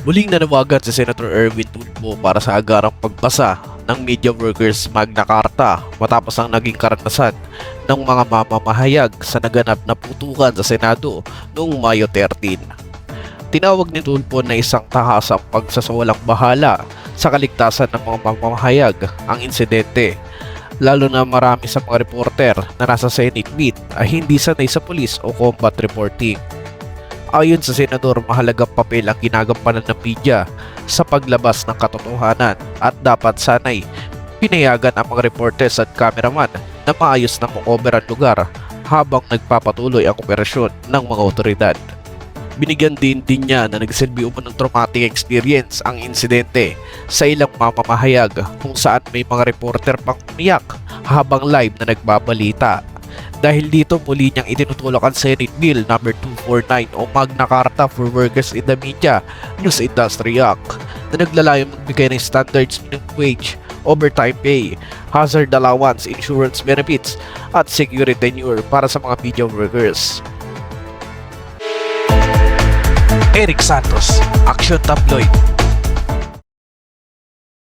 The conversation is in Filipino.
Muling nanawagan si Senator Erwin Tulfo para sa agarang pagpasa ng Media Workers Magna Carta matapos ang naging karanasan ng mga mamamahayag sa naganap na putukan sa Senado noong Mayo 13. Tinawag ni Tulfo na isang tahasang pagsasawalang bahala sa kaligtasan ng mga mamamahayag ang insidente, lalo na marami sa mga reporter na nasa Senate meet ay hindi sanay sa pulis o combat reporting. Ayon sa senador, mahalagang papel ang ginagampanan ng media sa paglabas ng katotohanan at dapat sanay pinayagan ang mga reporters at cameraman na maayos na makover ang lugar habang nagpapatuloy ang operasyon ng mga otoridad. Binigyan din niya na nagsilbi ng traumatic experience ang insidente sa ilang mamamahayag kung saan may mga reporter pang umiyak habang live na nagbabalita. Dahil dito muli niyang itinutulak ang Senate Bill No. 249 o Magna Carta for Workers in the Media News Industry Act na naglalayong magbigay ng standards minimum wage, overtime pay, hazard allowance, insurance benefits at security tenure para sa mga media workers. Eric Santos, Action Tabloid.